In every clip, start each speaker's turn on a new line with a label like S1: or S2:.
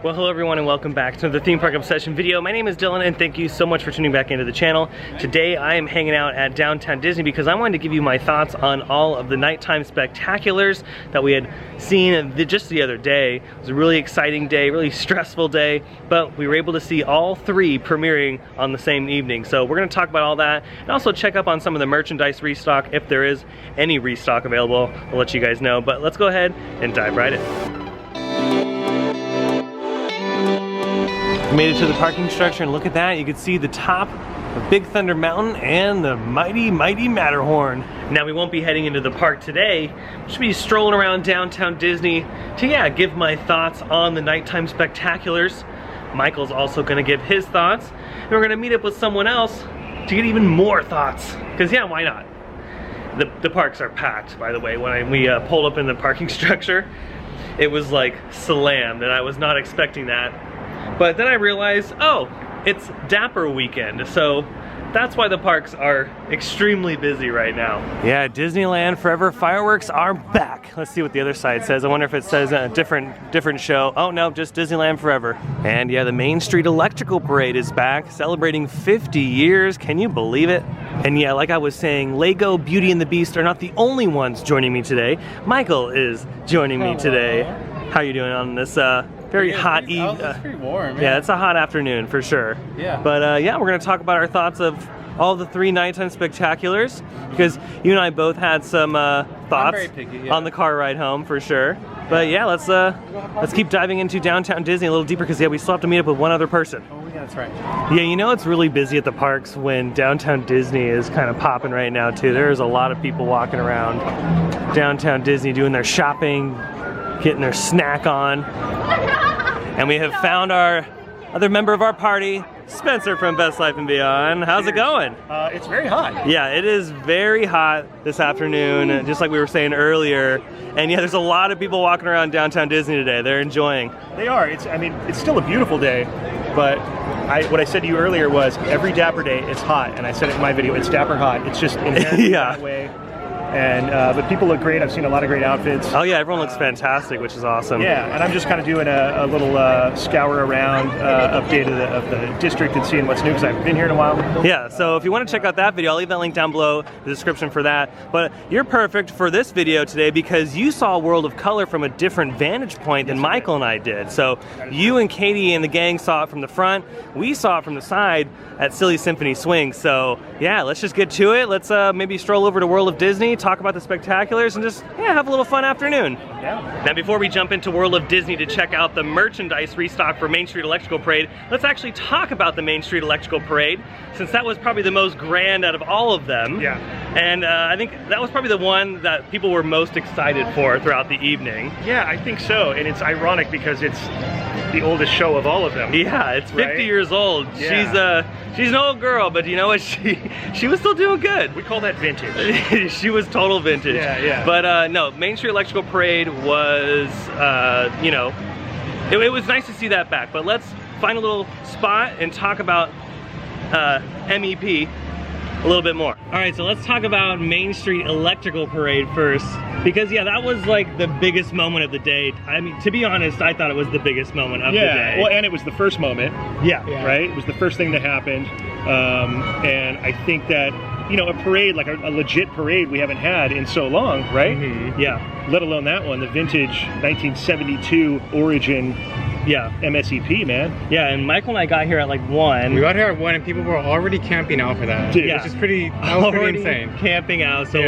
S1: Well, hello everyone and welcome back to the Theme Park Obsession video. My name is Dylan and thank you so much for tuning back into the channel. Today I am hanging out at Downtown Disney because I wanted to give you my thoughts on all of the nighttime spectaculars that we had seen just the other day. It was a really exciting day, really stressful day, but we were able to see all three premiering on the same evening. So we're going to talk about all that and also check up on some of the merchandise restock if there is any restock available. I'll let you guys know, but let's go ahead and dive right in. Made it to the parking structure and look at that, you can see the top of Big Thunder Mountain and the mighty Matterhorn. Now we won't be heading into the park today, we'll just be strolling around downtown Disney to give my thoughts on the nighttime spectaculars. Michael's also gonna give his thoughts, and we're gonna meet up with someone else to get even more thoughts, because why not? The parks are packed, by the way. When we pulled up in the parking structure, it was like slammed, and I was not expecting that. But then I realized, oh, it's Dapper weekend, so that's why the parks are extremely busy right now. Yeah, Disneyland Forever fireworks are back. Let's see what the other side says. I wonder if it says a different show. Oh no, just Disneyland Forever. And yeah, the Main Street Electrical Parade is back, celebrating 50 years. Can you believe it? And yeah, like I was saying, Lego, Beauty and the Beast are not the only ones joining me today. Michael is joining me today. How are you doing on this very hot evening?
S2: It's pretty warm.
S1: Yeah, it's a hot afternoon for sure.
S2: Yeah.
S1: But yeah, we're gonna talk about our thoughts of all the three nighttime spectaculars, because you and I both had some thoughts on the car ride home for sure. But yeah, let's keep diving into downtown Disney a little deeper, because we still have to meet up with one other person.
S2: Oh yeah, that's right.
S1: Yeah, you know it's really busy at the parks when downtown Disney is kind of popping right now too. There's a lot of people walking around downtown Disney doing their shopping, getting their snack on. And we have found our other member of our party, Spencer from Best Life and Beyond. How's it going?
S2: It's very hot.
S1: Yeah, it is very hot this afternoon, just like we were saying earlier. And yeah, there's a lot of people walking around downtown Disney today. They're enjoying.
S2: They are. It's still a beautiful day, but what I said to you earlier was every Dapper day it's hot, and I said it in my video, it's Dapper hot. It's just inherently that way. And but people look great. I've seen a lot of great outfits.
S1: Oh yeah, everyone looks fantastic, which is awesome.
S2: Yeah, and I'm just kind of doing a little scour around, update of the district and seeing what's new, because I haven't been here in a while.
S1: Yeah, so if you want to check out that video, I'll leave that link down below, the description for that. But you're perfect for this video today because you saw World of Color from a different vantage point than Michael and I did. So you and Katie and the gang saw it from the front. We saw it from the side at Silly Symphony Swing. So yeah, let's just get to it. Let's maybe stroll over to World of Disney, talk about the spectaculars, and just have a little fun afternoon.
S2: Yeah.
S1: Now before we jump into World of Disney to check out the merchandise restock for Main Street Electrical Parade, let's actually talk about the Main Street Electrical Parade, since that was probably the most grand out of all of them.
S2: Yeah.
S1: And I think that was probably the one that people were most excited for throughout the evening.
S2: Yeah, I think so, and it's ironic because it's the oldest show of all of them.
S1: Yeah, it's 50 years old.
S2: Yeah.
S1: She's an old girl, but you know what? She was still doing good.
S2: We call that vintage.
S1: She was total vintage.
S2: Yeah, yeah.
S1: But no, Main Street Electrical Parade was, you know, it was nice to see that back. But let's find a little spot and talk about MEP a little bit more. All right, so let's talk about Main Street Electrical Parade first, because yeah, that was like the biggest moment of the day. I mean, to be honest, I thought it was the biggest moment of the day.
S2: Well, and it was the first moment.
S1: Yeah.
S2: Right? It was the first thing that happened. And I think that, you know, a parade, like a legit parade we haven't had in so long, right?
S1: Mm-hmm. Yeah.
S2: Let alone that one, the vintage 1972 origin.
S1: Yeah,
S2: MSEP, man.
S1: Yeah, and Michael and I got here at like 1.
S3: We got here at 1 and people were already camping out for that.
S2: Dude,
S3: which is pretty insane.
S1: Camping out, so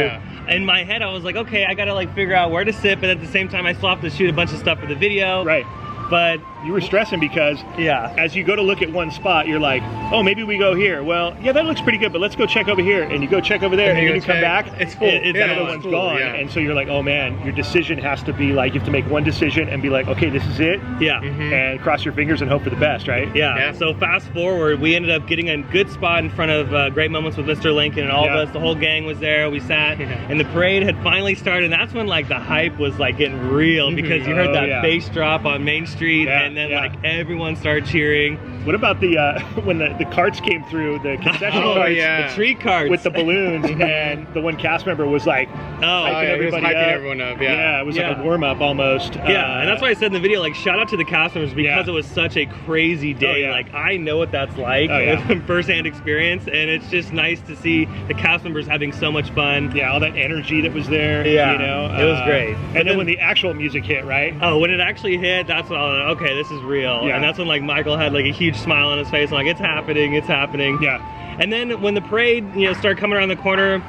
S1: in my head I was like, okay, I gotta like figure out where to sit, but at the same time I still have to shoot a bunch of stuff for the video.
S2: Right.
S1: But
S2: you were stressing because as you go to look at one spot, you're like, oh, maybe we go here. Well, yeah, that looks pretty good, but let's go check over here. And you go check over there, and then you come back,
S3: it's full.
S2: The other one's gone. Yeah. And so you're like, oh man, your decision has to be like, you have to make one decision and be like, okay, this is it.
S1: Yeah.
S2: And cross your fingers and hope for the best, right?
S1: Yeah. So fast forward, we ended up getting a good spot in front of Great Moments with Mr. Lincoln, and all of us, the whole gang was there. We sat, and the parade had finally started. And that's when like the hype was like getting real, because you heard that bass drop on Main Street, and then like everyone started cheering.
S2: What about the when the carts came through, the concession carts,
S1: the tree carts
S2: with the balloons, and the one cast member was like,
S3: hyping everyone up.
S2: Yeah, it was like a warm up almost.
S1: Yeah, and that's why I said in the video, like, shout out to the cast members because it was such a crazy day. Like, I know what that's like from firsthand experience, and it's just nice to see the cast members having so much fun.
S2: Yeah, all that energy that was there.
S1: Yeah,
S2: you know,
S1: it was great.
S2: And then when the actual music hit, right?
S1: Oh, when it actually hit, that's when I was like, okay, this is real.
S2: Yeah.
S1: And that's when like Michael had like a huge smile on his face. I'm like, it's happening, it's happening.
S2: Yeah.
S1: And then when the parade, started coming around the corner,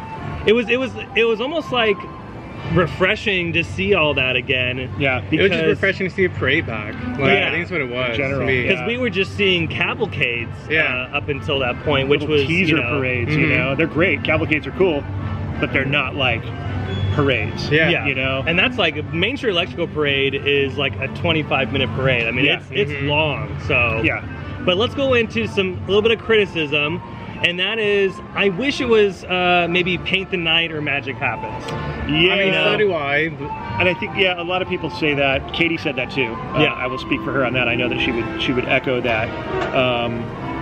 S1: it was almost like refreshing to see all that again.
S2: Yeah.
S3: It was just refreshing to see a parade back. Like, I think that's what it was.
S2: In general.
S1: Because we were just seeing cavalcades up until that point, which was
S2: teaser parades. You know, they're great. Cavalcades are cool, but they're not like parades.
S1: Yeah.
S2: You know,
S1: and that's like Main Street Electrical Parade is like a 25-minute parade. I mean, it's long. So But let's go into a little bit of criticism. And that is, I wish it was maybe Paint the Night or Magic Happens.
S2: Yeah,
S3: I mean, so do I.
S2: And I think, a lot of people say that. Katie said that too. I will speak for her on that. I know that she would echo that.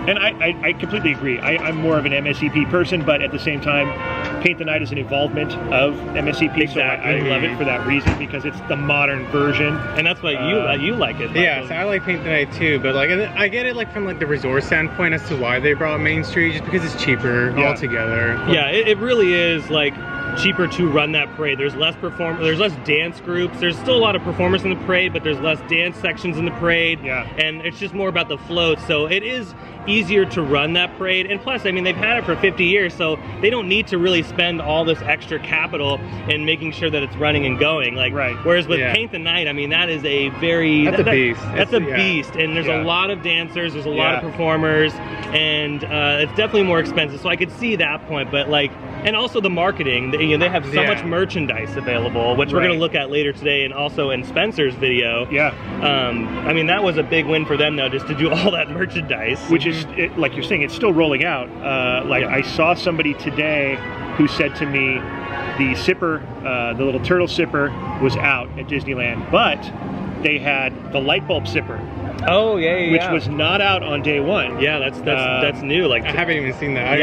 S2: And I completely agree. I'm more of an MSEP person, but at the same time, Paint the Night is an evolvement of MSEP,
S1: exactly.
S2: So I love it for that reason, because it's the modern version.
S1: And that's why you like it.
S3: Yeah, so I like Paint the Night too, but like I get it like from like the resort standpoint as to why they brought Main Street, just because it's cheaper altogether.
S1: Yeah, it really is like cheaper to run that parade. There's less there's less dance groups. There's still a lot of performers in the parade, but there's less dance sections in the parade.
S2: Yeah.
S1: And it's just more about the float. So it is easier to run that parade. And plus, I mean, they've had it for 50 years, so they don't need to really spend all this extra capital in making sure that it's running and going. Like, whereas with Paint the Night, I mean, that is a very
S3: a beast.
S1: That's a beast, and there's a lot of dancers, there's a lot of performers, and it's definitely more expensive. So I could see that point, but like, and also the marketing. They have so much merchandise available, which we're going to look at later today, and also in Spencer's video.
S2: Yeah.
S1: I mean, that was a big win for them, though, just to do all that merchandise.
S2: Which is, like you're saying, it's still rolling out. I saw somebody today who said to me, the sipper, the little turtle sipper, was out at Disneyland, but they had the light bulb sipper.
S1: Oh yeah,
S2: which was not out on day one.
S1: Yeah, that's new. Like,
S3: I haven't even seen that.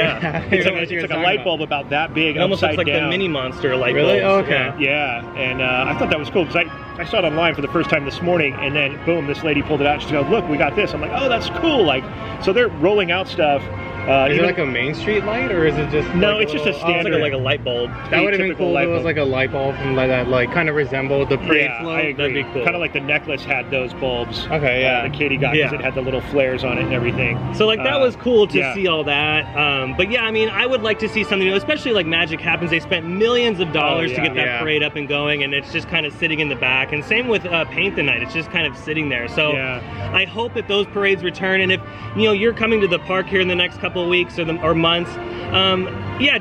S2: It's like a light bulb about that big.
S1: It almost looks like
S2: down.
S1: the Mini Monster light
S3: bulb. Really?
S1: bulbs.
S3: Oh, okay.
S2: Yeah, and I thought that was cool, because I saw it online for the first time this morning, and then boom, this lady pulled it out. She goes, "Look, we got this." I'm like, "Oh, that's cool!" Like, so they're rolling out stuff.
S3: Is it like a Main Street light, or is it just?
S2: No,
S3: like
S2: it's just a standard.
S1: It's like a light bulb.
S3: That would have been cool if it was like a light bulb from that, like, kind of resembled the parade float.
S2: I agree.
S1: That'd be cool.
S2: Kind of like the necklace had those bulbs.
S3: Okay,
S2: that Katie got, because it had the little flares on it and everything.
S1: So like that was cool to see all that. But yeah, I mean, I would like to see something new, especially like Magic Happens. They spent millions of dollars to get that parade up and going, and it's just kind of sitting in the back. And same with Paint the Night. It's just kind of sitting there. So I hope that those parades return. And if you're coming to the park here in the next couple of weeks or months,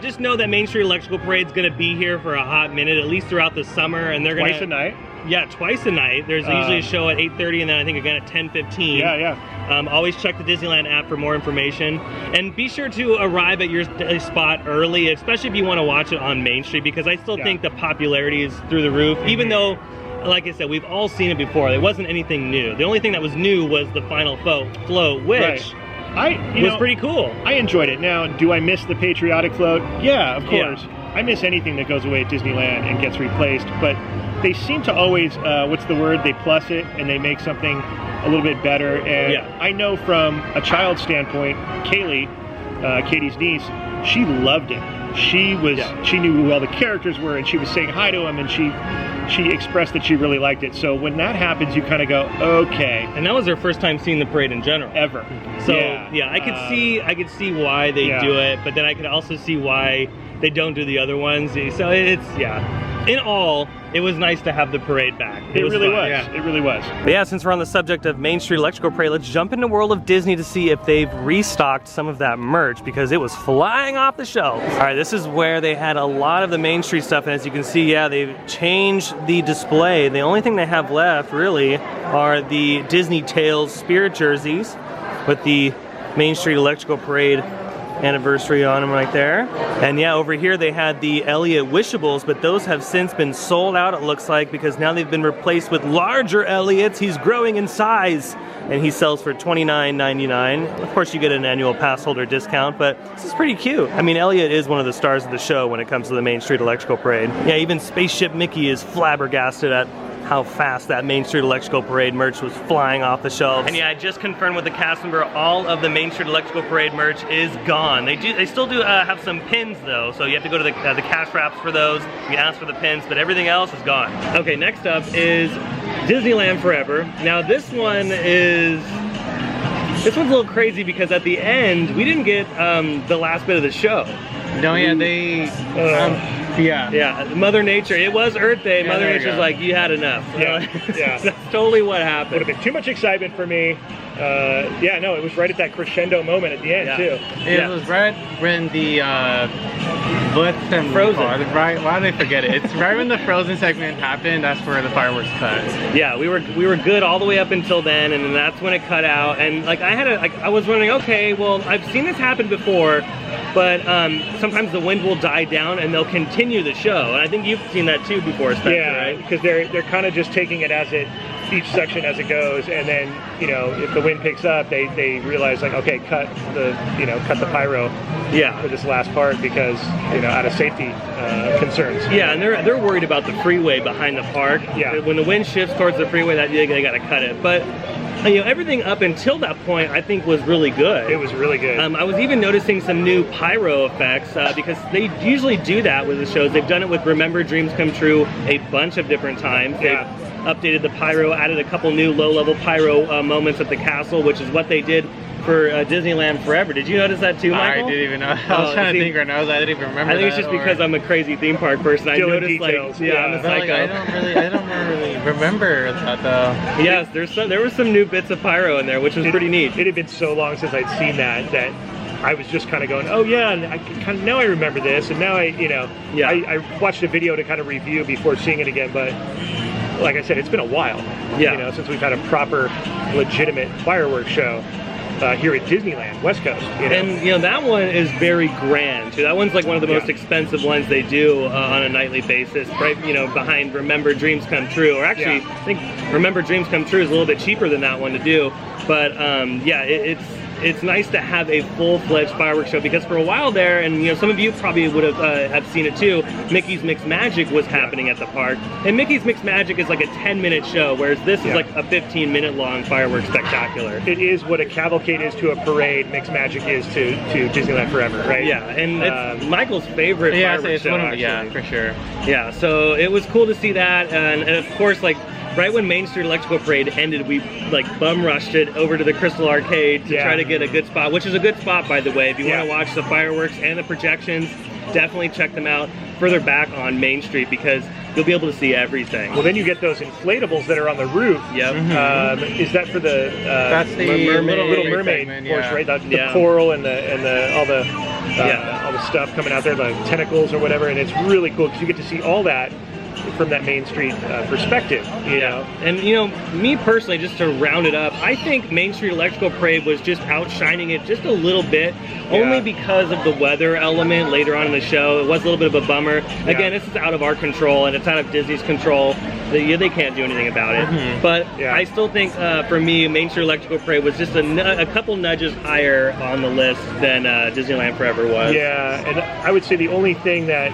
S1: just know that Main Street Electrical Parade's going to be here for a hot minute, at least throughout the summer, and they're going to
S2: twice a night.
S1: Yeah, twice a night. There's usually a show at 8:30, and then I think again at 10:15.
S2: Yeah.
S1: Always check the Disneyland app for more information, and be sure to arrive at your spot early, especially if you want to watch it on Main Street, because I still think the popularity is through the roof, even though, like I said, we've all seen it before. There wasn't anything new. The only thing that was new was the final float, which was pretty cool.
S2: I enjoyed it. Now, do I miss the patriotic float? Yeah, of course. Yeah. I miss anything that goes away at Disneyland and gets replaced, but they seem to always, they plus it and they make something a little bit better. And I know from a child's standpoint, Kaylee, Katie's niece, she loved it. She knew who all the characters were, and she was saying hi to them, and she expressed that she really liked it. So when that happens, you kind of go, okay.
S1: And that was her first time seeing the parade in general.
S2: Ever.
S1: So I could see why they do it, but then I could also see why they don't do the other ones. So in all, it was nice to have the parade back.
S2: It really was. Yeah. It really was.
S1: But yeah, since we're on the subject of Main Street Electrical Parade, let's jump into World of Disney to see if they've restocked some of that merch, because it was flying off the shelves. All right, this is where they had a lot of the Main Street stuff, and as you can see, they've changed the display. The only thing they have left, really, are the Disney Tales Spirit jerseys with the Main Street Electrical Parade anniversary on them right there. And over here they had the Elliott Wishables, but those have since been sold out, it looks like, because now they've been replaced with larger Elliots. He's growing in size. and he sells for $29.99. Of course, you get an annual pass holder discount, but this is pretty cute. I mean, Elliot is one of the stars of the show when it comes to the Main Street Electrical Parade. Yeah, even Spaceship Mickey is flabbergasted at how fast that Main Street Electrical Parade merch was flying off the shelves. And yeah, I just confirmed with the cast member, all of the Main Street Electrical Parade merch is gone. They still do have some pins though, so you have to go to the cash wraps for those. You ask for the pins, but everything else is gone. Okay, next up is Disneyland Forever. Now this one's a little crazy because at the end, we didn't get the last bit of the show.
S3: No, yeah, they,
S1: yeah, Mother Nature, it was Earth Day.
S3: Yeah,
S1: Mother Nature's like, you had enough.
S2: Yeah, yeah.
S1: That's totally what happened.
S2: Would have been too much excitement for me. Yeah, no, it was right at that crescendo moment at the end, too.
S3: It was right when the Blitz and
S1: Frozen.
S3: Right, why did I forget it? It's right when the Frozen segment happened. That's where the fireworks cut.
S1: Yeah, we were good all the way up until then, and then that's when it cut out. And like I was wondering, okay, well, I've seen this happen before, but sometimes the wind will die down and they'll continue the show. And I think you've seen that too before, Spencer, right?
S2: Because they're kind of just taking it as each section as it goes, and then if the wind picks up, they realize like, okay, cut the pyro for this last part because out of safety concerns.
S1: Yeah, and they're worried about the freeway behind the park.
S2: Yeah,
S1: when the wind shifts towards the freeway, they got to cut it. But everything up until that point, I think, was really good.
S2: It was really good.
S1: I was even noticing some new pyro effects because they usually do that with the shows. They've done it with Remember Dreams Come True a bunch of different times.
S2: Yeah.
S1: They've updated the pyro, added a couple new low-level pyro moments at the castle, which is what they did for Disneyland Forever. Did you notice that too, Michael?
S3: I didn't even know. I was trying to think right now. I didn't even remember.
S1: I think it's just because I'm a crazy theme park person. I noticed
S2: details.
S1: like, I'm a psycho.
S3: I don't really remember that though.
S1: Yes, there were some new bits of pyro in there, which was pretty neat.
S2: It had been so long since I'd seen that I was just kind of going, oh yeah, and now I remember this, and now I watched a video to kind of review before seeing it again, but like I said, it's been a while, since we've had a proper, legitimate fireworks show here at Disneyland, West Coast.
S1: And that one is very grand too. That one's like one of the most expensive ones they do on a nightly basis, right? Behind Remember Dreams Come True, or actually, I think Remember Dreams Come True is a little bit cheaper than that one to do. But it's nice to have a full-fledged fireworks show because for a while there, and some of you probably would have seen it too, Mickey's Mixed Magic was happening at the park, and Mickey's Mixed Magic is like a 10-minute show, whereas this is like a 15-minute long fireworks spectacular.
S2: It is what a cavalcade is to a parade, Mixed Magic is to Disneyland Forever, right?
S1: Yeah, and it's Michael's favorite fireworks show, actually.
S3: Yeah, for sure.
S1: Yeah, so it was cool to see that, and of course, like, right when Main Street Electrical Parade ended, we like bum rushed it over to the Crystal Arcade to try to get a good spot, which is a good spot, by the way. If you want to watch the fireworks and the projections, definitely check them out further back on Main Street because you'll be able to see everything.
S2: Well, then you get those inflatables that are on the roof.
S1: Yep.
S2: Is that for the
S3: that's the
S2: Little Mermaid portion, right? The coral and all the stuff coming out there, the tentacles or whatever, and it's really cool because you get to see all that from that Main Street perspective, you know.
S1: And me personally, just to round it up, I think Main Street Electrical Parade was just outshining it just a little bit, only because of the weather element later on in the show. It was a little bit of a bummer. Again, this is out of our control and it's out of Disney's control. They can't do anything about it. But I still think, for me, Main Street Electrical Parade was just a couple nudges higher on the list than Disneyland Forever was.
S2: Yeah, and I would say the only thing that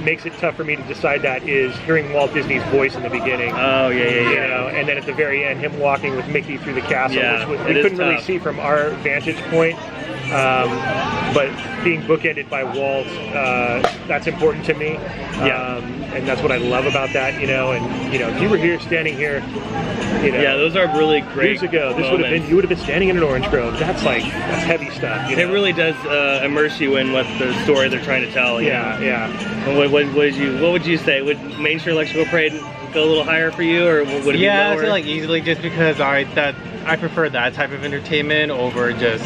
S2: makes it tough for me to decide that is hearing Walt Disney's voice in the beginning.
S1: Oh, yeah.
S2: And then at the very end, him walking with Mickey through the castle, which we couldn't really see from our vantage point. But being bookended by Walt, that's important to me. And that's what I love about that, and if you were standing here,
S1: those are really great
S2: years ago, you would have been standing in an orange grove. That's heavy stuff.
S1: It really does immerse you in what the story they're trying to tell. What would you say? Would Main Street Electrical Parade go a little higher for you, or would it be lower?
S3: I feel like easily, just because that I prefer that type of entertainment over just,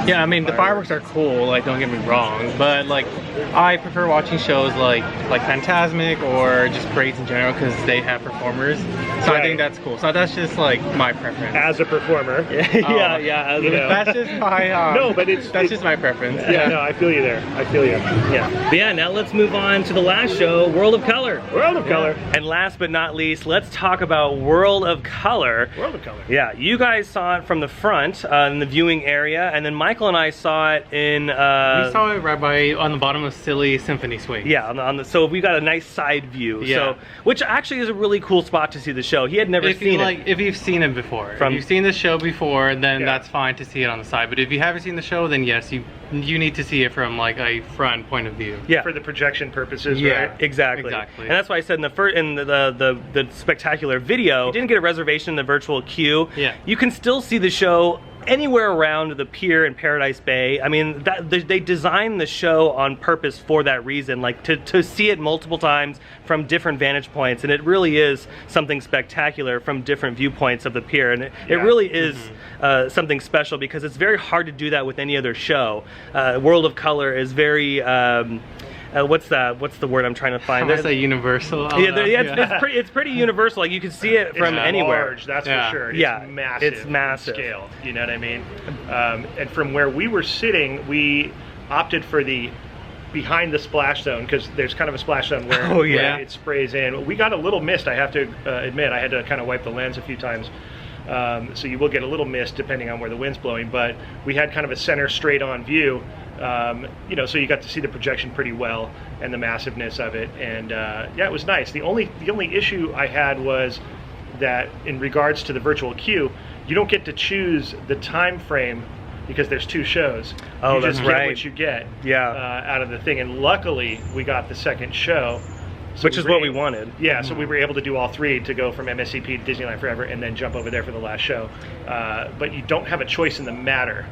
S3: yeah, I mean, the fireworks are cool, like, don't get me wrong, but like, I prefer watching shows like Fantasmic or just parades in general because they have performers. So I think that's cool. So that's just like my preference.
S2: As a performer.
S1: yeah.
S3: That's just my,
S2: no, but
S3: that's just my preference.
S2: Yeah, no, I feel you there. I feel you.
S1: Yeah. But yeah, now let's move on to the last show, World of Color.
S2: World of Color.
S1: And last but not least, let's talk about World of Color.
S2: World of Color.
S1: Yeah, you guys saw it from the front in the viewing area, and then Michael and I saw it in...
S3: we saw it right on the bottom of Silly Symphony Suite.
S1: Yeah, on the so we got a nice side view.
S3: Yeah.
S1: So, which actually is a really cool spot to see the show. He had never seen it.
S3: If you've seen it before. If you've seen the show before, then that's fine to see it on the side. But if you haven't seen the show, then yes, you need to see it from like a front point of view.
S1: Yeah.
S2: For the projection purposes,
S1: Yeah,
S2: right?
S1: exactly. And that's why I said in the spectacular video, you didn't get a reservation in the virtual queue.
S3: Yeah.
S1: You can still see the show anywhere around the pier in Paradise Bay. I mean, they designed the show on purpose for that reason, like to see it multiple times from different vantage points, and it really is something spectacular from different viewpoints of the pier, and it really is something special because it's very hard to do that with any other show. World of Color is very what's the word I'm trying to find?
S3: There's a universal.
S1: It's pretty universal. Like you can see it from anywhere.
S2: Large, that's for sure.
S1: It's
S2: massive.
S1: It's massive
S2: scale. You know what I mean? And from where we were sitting, we opted for the behind the splash zone because there's kind of a splash zone where, where it sprays in. We got a little mist. I have to admit, I had to kind of wipe the lens a few times. So you will get a little mist depending on where the wind's blowing, but we had kind of a center straight on view. You know, so you got to see the projection pretty well and the massiveness of it, and yeah, it was nice. The only issue I had was that in regards to the virtual queue, you don't get to choose the time frame because there's two shows.
S1: Oh,
S2: you
S1: that's
S2: just
S1: right.
S2: get what you get out of the thing, and luckily we got the second show. So
S1: which is what we wanted.
S2: Yeah, so we were able to do all three, to go from MSCP to Disneyland Forever and then jump over there for the last show. But you don't have a choice in the matter,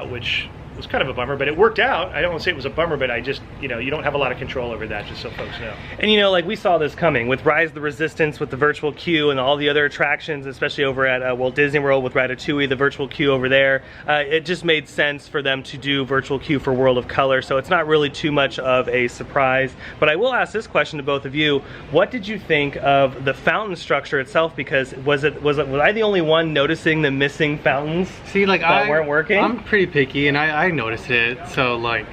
S2: which was kind of a bummer, but it worked out. I don't want to say it was a bummer, but I just, you know, you don't have a lot of control over that, just so folks know.
S1: And you know, like we saw this coming with Rise of the Resistance, with the virtual queue and all the other attractions, especially over at Walt Disney World with Ratatouille, the virtual queue over there. It just made sense for them to do virtual queue for World of Color, so it's not really too much of a surprise. But I will ask this question to both of you. What did you think of the fountain structure itself? Because was I the only one noticing the missing fountains?
S3: See, like
S1: that weren't working?
S3: I'm pretty picky, and I noticed it, so like...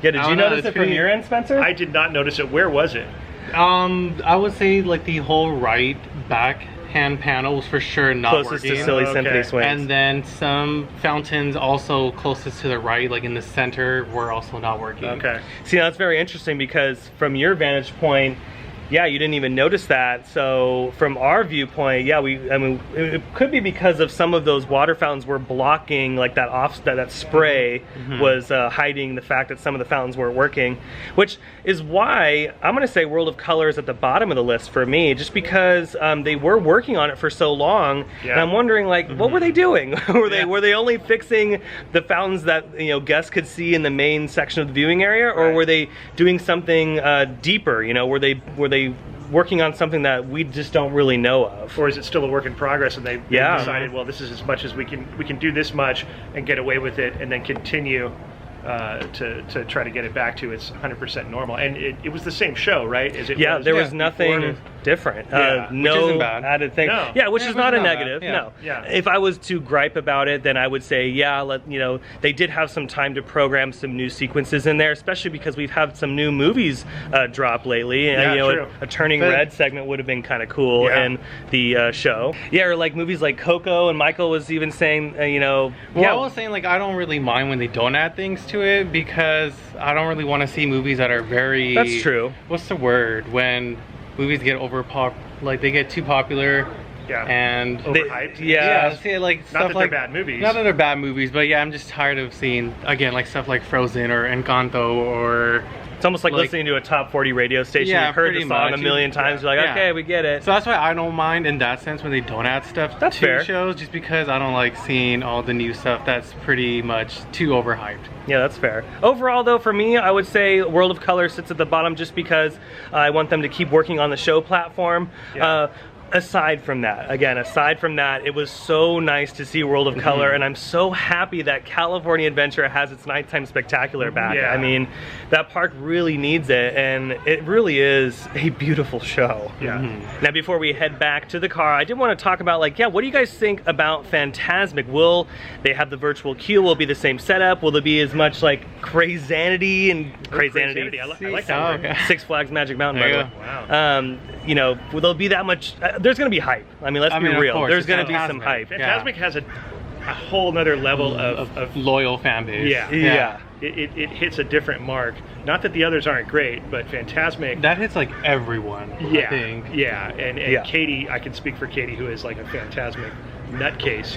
S1: Yeah, did you notice it from your end, Spencer?
S2: I did not notice it. Where was it?
S3: I would say like the whole right backhand panel was for sure not
S1: closest
S3: working.
S1: to Silly Symphony Swings.
S3: And then some fountains also closest to the right, like in the center, were also not working.
S2: Okay.
S1: See, now that's very interesting because from your vantage point, yeah, you didn't even notice that. So from our viewpoint, yeah, I mean, it could be because of some of those water fountains were blocking, like that spray was hiding the fact that some of the fountains weren't working, which is why I'm gonna say World of Color is at the bottom of the list for me, just because they were working on it for so long, and I'm wondering, like, what were they doing? Were they only fixing the fountains that, you know, guests could see in the main section of the viewing area, or were they doing something deeper? You know, were they working on something that we just don't really know of?
S2: Or is it still a work in progress and they decided, well, this is as much as we can do this much and get away with it, and then continue to try to get it back to its 100% normal. And it was the same show, right?
S1: There was nothing different. No
S3: which isn't bad.
S1: added thing.
S2: No.
S1: Yeah, which is not a negative.
S3: Bad.
S1: No.
S2: Yeah.
S1: If I was to gripe about it, then I would say, you know, they did have some time to program some new sequences in there, especially because we've had some new movies drop lately.
S2: Yeah,
S1: you know,
S2: true.
S1: a Turning Red segment would have been kind of cool in the show. Yeah, or like movies like Coco, and Michael was even saying, you know.
S3: Well, I was saying, like, I don't really mind when they don't add things to it, because I don't really want to see movies that are very...
S1: That's true.
S3: What's the word? When movies get like they get too popular.
S2: Yeah.
S3: And
S2: overhyped.
S3: See, like
S2: not
S3: stuff
S2: that
S3: like
S2: they're bad movies.
S3: Not that they're bad movies, but yeah, I'm just tired of seeing, again, like stuff like Frozen or Encanto or...
S1: It's almost like listening to a top 40 radio station.
S3: Yeah,
S1: You've heard the song a million times. You're like, okay, we get it.
S3: So that's why I don't mind in that sense when they don't add stuff to shows, just because I don't like seeing all the new stuff that's pretty much too overhyped.
S1: Yeah, that's fair. Overall, though, for me, I would say World of Color sits at the bottom just because I want them to keep working on the show platform. aside from that, it was so nice to see World of Color, and I'm so happy that California Adventure has its nighttime spectacular back.
S2: Yeah.
S1: I mean, that park really needs it, and it really is a beautiful show.
S2: Yeah.
S1: Now, before we head back to the car, I did want to talk about, like, yeah, what do you guys think about Fantasmic? Will they have the virtual queue? Will it be the same setup? Will there be as much, like, crazanity and crazanity?
S2: I like that word.
S1: Six Flags Magic Mountain, by the way.
S2: Wow.
S1: You know, will there be that much? There's going to be hype. I mean, let's be real.
S3: Course,
S1: there's going to be some hype.
S2: Fantasmic has a whole nother level of
S3: loyal fan base.
S1: Yeah.
S2: It hits a different mark. Not that the others aren't great, but Fantasmic.
S3: That hits like everyone, I think.
S2: Yeah, and Katie, I can speak for Katie, who is like a Fantasmic nutcase.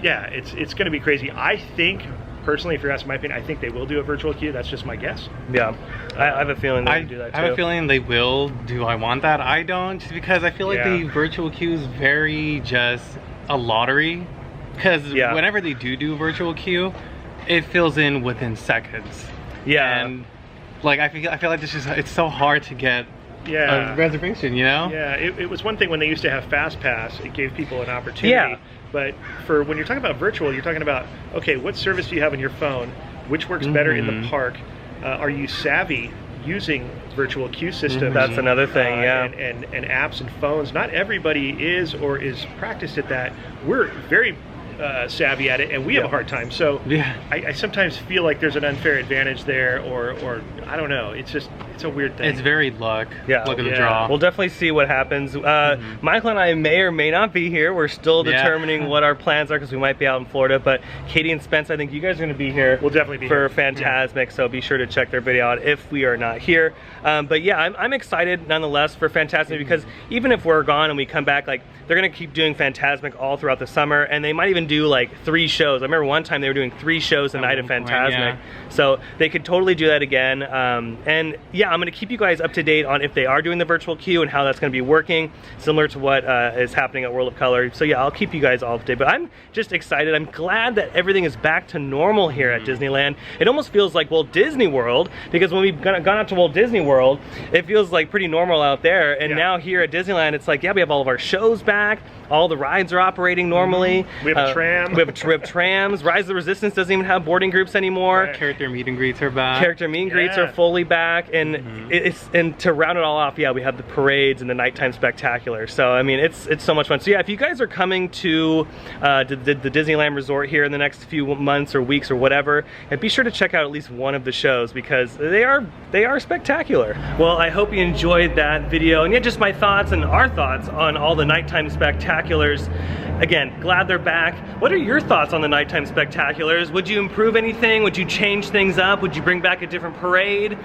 S2: Yeah, it's going to be crazy. I think, personally, if you're asking my opinion, I think they will do a virtual queue. That's just my guess.
S1: Yeah, I have a feeling they'll do that too.
S3: I have a feeling they will. Do I want that? I don't, just because I feel like the virtual queue is very just a lottery. Because whenever they do virtual queue, it fills in within seconds.
S1: Yeah,
S3: and like I feel like it's so hard to get a reservation, you know?
S2: Yeah, it was one thing when they used to have Fast Pass. It gave people an opportunity.
S1: Yeah.
S2: But for when you're talking about virtual, you're talking about, okay, what service do you have on your phone? Which works better in the park? Are you savvy using virtual queue systems?
S1: That's another thing,
S2: and apps and phones. Not everybody is or is practiced at that. We're very savvy at it, and we have a hard time. So I sometimes feel like there's an unfair advantage there, or I don't know. It's a weird thing.
S3: It's very luck. Luck of the
S1: Yeah.
S3: draw.
S1: We'll definitely see what happens. Michael and I may or may not be here. We're still determining what our plans are because we might be out in Florida. But Katie and Spence, I think you guys are going to be here.
S2: We'll definitely be
S1: for
S2: here.
S1: Fantasmic. So be sure to check their video out if we are not here. But yeah, I'm excited nonetheless for Fantasmic because even if we're gone and we come back, like they're going to keep doing Fantasmic all throughout the summer, and they might even do like 3 shows. I remember one time they were doing 3 shows a night of Fantasmic. So they could totally do that again. And yeah, I'm going to keep you guys up to date on if they are doing the virtual queue and how that's going to be working, similar to what is happening at World of Color. So yeah, I'll keep you guys all up to date. But I'm just excited. I'm glad that everything is back to normal here at Disneyland. It almost feels like Walt Disney World, because when we've gone out to Walt Disney World, it feels like pretty normal out there. And now here at Disneyland, it's like, yeah, we have all of our shows back. All the rides are operating normally.
S2: We have a tram.
S1: We have trams. Rise of the Resistance doesn't even have boarding groups anymore.
S2: Right.
S3: Character meet and greets are back.
S1: Character meet and greets are fully back, and and to round it all off, yeah, we have the parades and the nighttime spectacular. So I mean, it's so much fun. So yeah, if you guys are coming to the Disneyland Resort here in the next few months or weeks or whatever, be sure to check out at least one of the shows because they are spectacular. Well, I hope you enjoyed that video, and yeah, just my thoughts and our thoughts on all the nighttime spectaculars. Again, glad they're back. What are your thoughts on the nighttime spectaculars? Would you improve anything? Would you change things up? Would you bring back a different parade?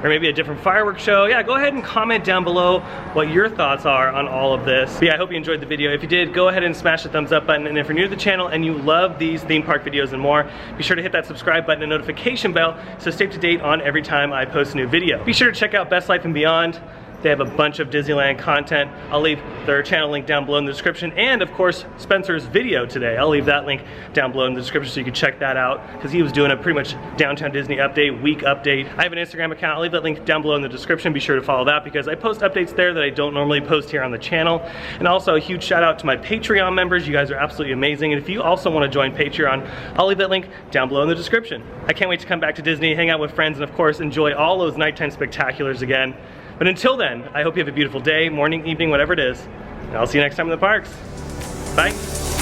S1: Or maybe a different fireworks show? Yeah, go ahead and comment down below what your thoughts are on all of this. But yeah, I hope you enjoyed the video. If you did, go ahead and smash the thumbs up button. And if you're new to the channel and you love these theme park videos and more, be sure to hit that subscribe button and notification bell so stay up to date on every time I post a new video. Be sure to check out Best Life and Beyond. They have a bunch of Disneyland content. I'll leave their channel link down below in the description, and of course Spencer's video today. I'll leave that link down below in the description so you can check that out, because he was doing a pretty much Downtown Disney update, week update. I have an Instagram account. I'll leave that link down below in the description. Be sure to follow that because I post updates there that I don't normally post here on the channel. And also a huge shout out to my Patreon members. You guys are absolutely amazing. And if you also want to join Patreon, I'll leave that link down below in the description. I can't wait to come back to Disney, hang out with friends, and of course enjoy all those nighttime spectaculars again. But until then, I hope you have a beautiful day, morning, evening, whatever it is. And I'll see you next time in the parks. Bye.